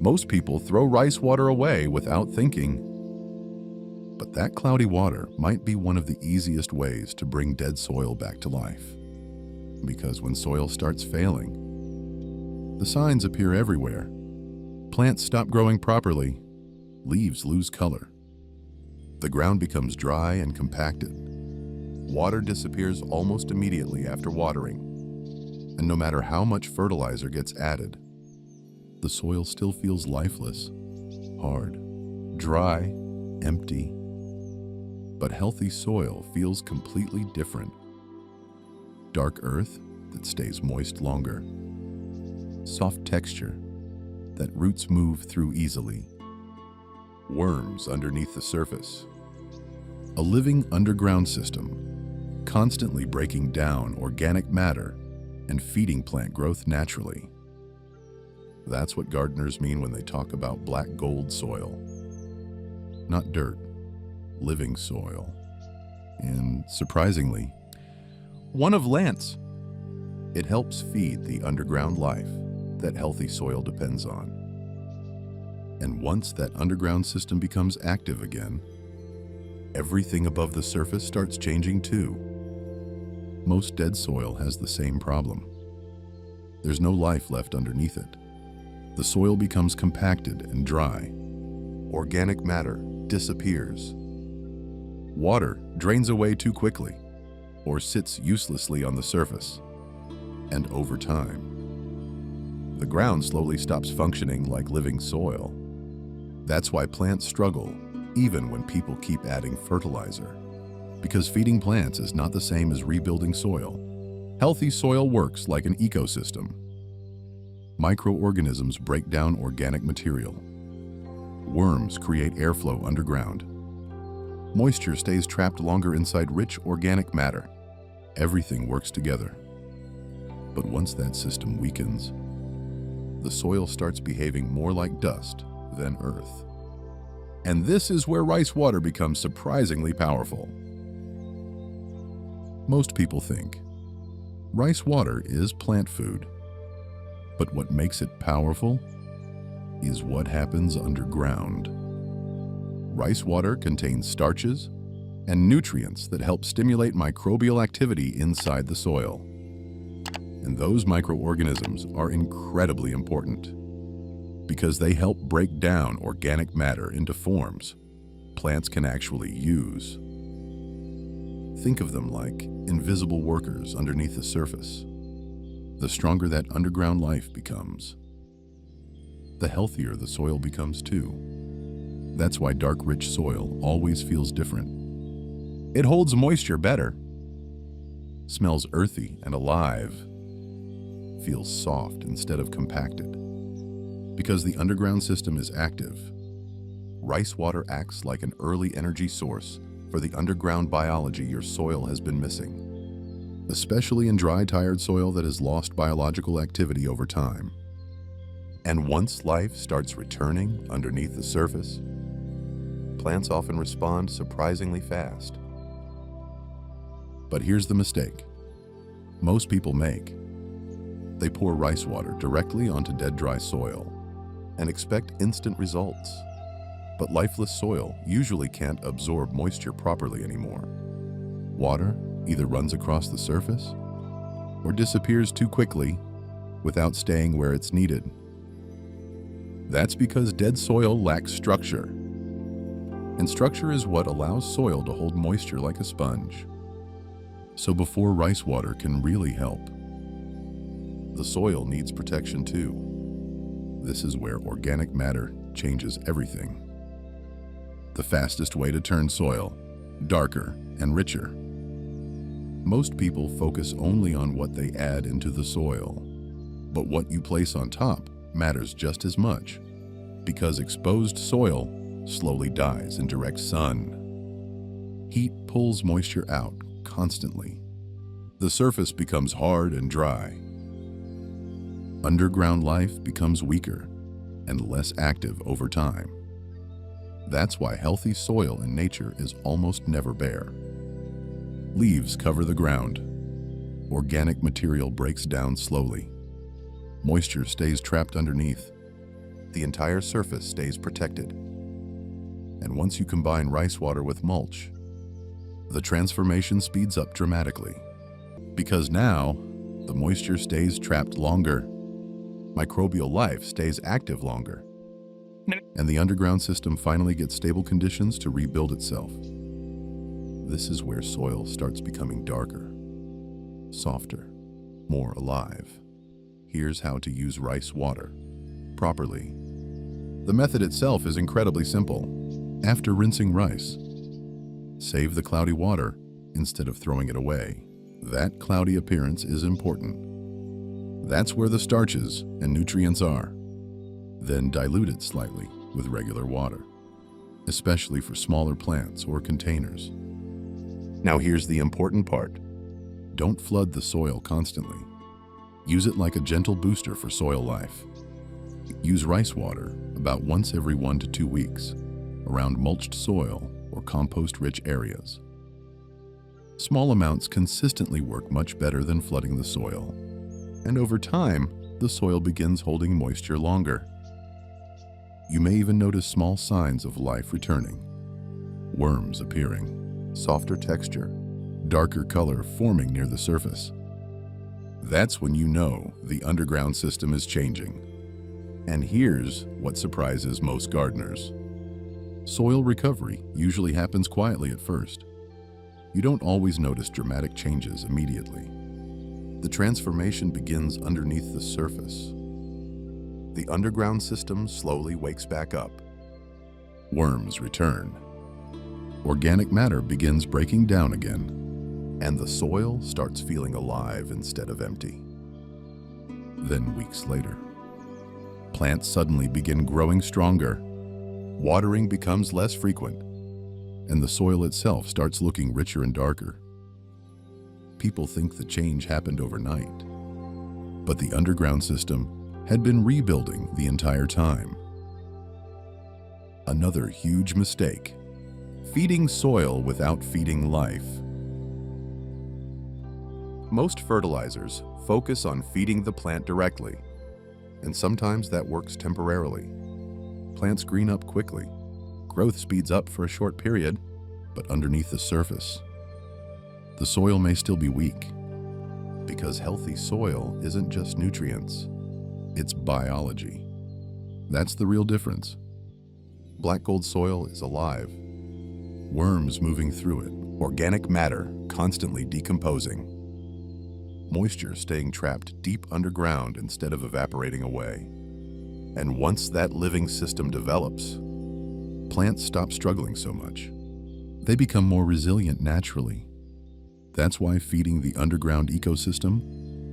Most people throw rice water away without thinking. But that cloudy water might be one of the easiest ways to bring dead soil back to life. Because when soil starts failing, the signs appear everywhere. Plants stop growing properly, leaves lose color. The ground becomes dry and compacted. Water disappears almost immediately after watering. And no matter how much fertilizer gets added, the soil still feels lifeless, hard, dry, empty. But healthy soil feels completely different. Dark earth that stays moist longer. Soft texture that roots move through easily. Worms underneath the surface. A living underground system, constantly breaking down organic matter and feeding plant growth naturally. That's what gardeners mean when they talk about black gold soil. Not dirt, living soil. And surprisingly, one of Lance. It helps feed the underground life that healthy soil depends on. And once that underground system becomes active again, everything above the surface starts changing too. Most dead soil has the same problem. There's no life left underneath it. The soil becomes compacted and dry. Organic matter disappears. Water drains away too quickly or sits uselessly on the surface. And over time, the ground slowly stops functioning like living soil. That's why plants struggle even when people keep adding fertilizer. Because feeding plants is not the same as rebuilding soil. Healthy soil works like an ecosystem. Microorganisms break down organic material. Worms create airflow underground. Moisture stays trapped longer inside rich organic matter. Everything works together. But once that system weakens, the soil starts behaving more like dust than earth. And this is where rice water becomes surprisingly powerful. Most people think rice water is plant food. But what makes it powerful is what happens underground. Rice water contains starches and nutrients that help stimulate microbial activity inside the soil. And those microorganisms are incredibly important because they help break down organic matter into forms plants can actually use. Think of them like invisible workers underneath the surface. The stronger that underground life becomes, the healthier the soil becomes too. That's why dark, rich soil always feels different. It holds moisture better, smells earthy and alive, feels soft instead of compacted. Because the underground system is active, rice water acts like an early energy source for the underground biology your soil has been missing. Especially in dry, tired soil that has lost biological activity over time. And once life starts returning underneath the surface, plants often respond surprisingly fast. But here's the mistake most people make. They pour rice water directly onto dead, dry soil and expect instant results. But lifeless soil usually can't absorb moisture properly anymore. Water either runs across the surface or disappears too quickly without staying where it's needed. That's because dead soil lacks structure. And structure is what allows soil to hold moisture like a sponge. So before rice water can really help, the soil needs protection too. This is where organic matter changes everything. The fastest way to turn soil darker and richer. Most people focus only on what they add into the soil, but what you place on top matters just as much, because exposed soil slowly dies in direct sun. Heat pulls moisture out constantly. The surface becomes hard and dry. Underground life becomes weaker and less active over time. That's why healthy soil in nature is almost never bare. Leaves cover the ground. Organic material breaks down slowly. Moisture stays trapped underneath. the entire surface stays protected. And once you combine rice water with mulch, the transformation speeds up dramatically. Because now, the moisture stays trapped longer, microbial life stays active longer, and the underground system finally gets stable conditions to rebuild itself. This is where soil starts becoming darker, softer, more alive. Here's how to use rice water properly. The method itself is incredibly simple. After rinsing rice, save the cloudy water instead of throwing it away. That cloudy appearance is important. That's where the starches and nutrients are. Then dilute it slightly with regular water, especially for smaller plants or containers. Now here's the important part. Don't flood the soil constantly. Use it like a gentle booster for soil life. Use rice water about once every 1 to 2 weeks around mulched soil or compost-rich areas. Small amounts consistently work much better than flooding the soil. And over time, the soil begins holding moisture longer. You may even notice small signs of life returning. Worms appearing, softer texture, darker color forming near the surface. That's when you know the underground system is changing. And here's what surprises most gardeners. Soil recovery usually happens quietly at first. You don't always notice dramatic changes immediately. The transformation begins underneath the surface. The underground system slowly wakes back up. Worms return. Organic matter begins breaking down again, and the soil starts feeling alive instead of empty. Then weeks later, plants suddenly begin growing stronger. Watering becomes less frequent, and the soil itself starts looking richer and darker. People think the change happened overnight, but the underground system had been rebuilding the entire time. Another huge mistake: feeding soil without feeding life. Most fertilizers focus on feeding the plant directly, and sometimes that works temporarily. Plants green up quickly. Growth speeds up for a short period, but underneath the surface, the soil may still be weak. Because healthy soil isn't just nutrients, it's biology. That's the real difference. Black gold soil is alive. Worms moving through it. Organic matter constantly decomposing. Moisture staying trapped deep underground instead of evaporating away. And once that living system develops, plants stop struggling so much. They become more resilient naturally. That's why feeding the underground ecosystem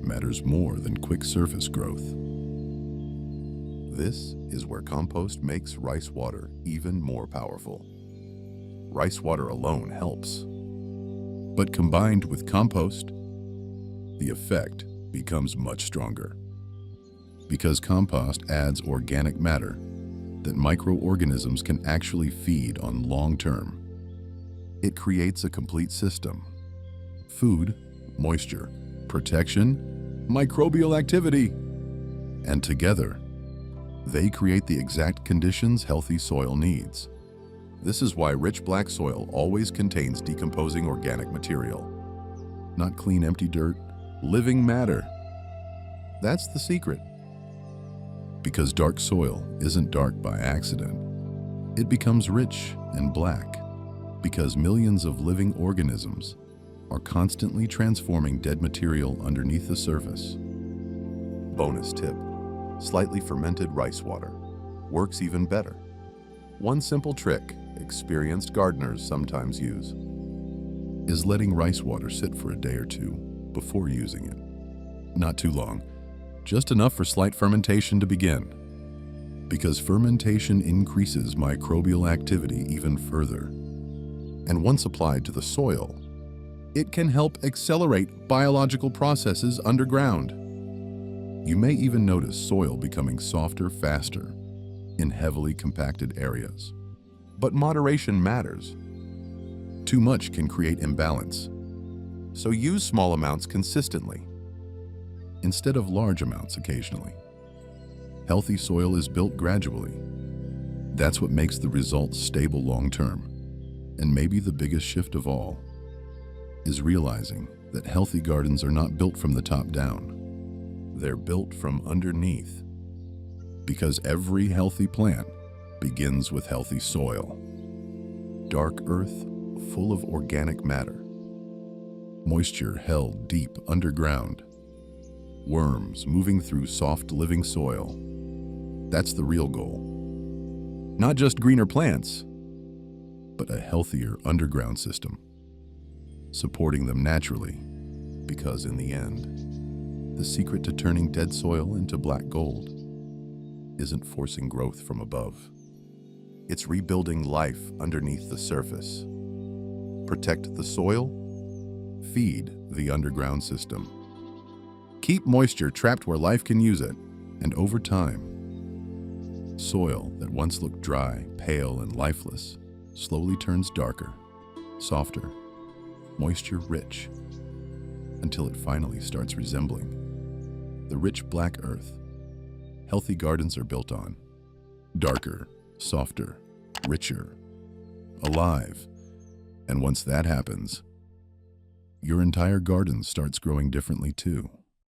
matters more than quick surface growth. This is where compost makes rice water even more powerful. Rice water alone helps, but combined with compost, the effect becomes much stronger. Because compost adds organic matter that microorganisms can actually feed on long term. It creates a complete system: food, moisture, protection, microbial activity. And together, they create the exact conditions healthy soil needs. This is why rich black soil always contains decomposing organic material. Not clean, empty dirt, living matter. That's the secret. Because dark soil isn't dark by accident. It becomes rich and black because millions of living organisms are constantly transforming dead material underneath the surface. Bonus tip: slightly fermented rice water works even better. One simple trick experienced gardeners sometimes use is letting rice water sit for a day or two before using it. Not too long, just enough for slight fermentation to begin. Because fermentation increases microbial activity even further. And once applied to the soil, it can help accelerate biological processes underground. You may even notice soil becoming softer faster in heavily compacted areas. But moderation matters. Too much can create imbalance. So use small amounts consistently, instead of large amounts occasionally. Healthy soil is built gradually. That's what makes the results stable long-term. And maybe the biggest shift of all is realizing that healthy gardens are not built from the top down. They're built from underneath. Because every healthy plant begins with healthy soil. Dark earth full of organic matter. Moisture held deep underground. Worms moving through soft living soil. That's the real goal. Not just greener plants, but a healthier underground system, supporting them naturally, because in the end, the secret to turning dead soil into black gold isn't forcing growth from above. It's rebuilding life underneath the surface. Protect the soil, feed the underground system. Keep moisture trapped where life can use it, and over time, soil that once looked dry, pale, and lifeless slowly turns darker, softer, moisture-rich, until it finally starts resembling the rich black earth healthy gardens are built on. Darker, softer, richer, alive. And once that happens, your entire garden starts growing differently too.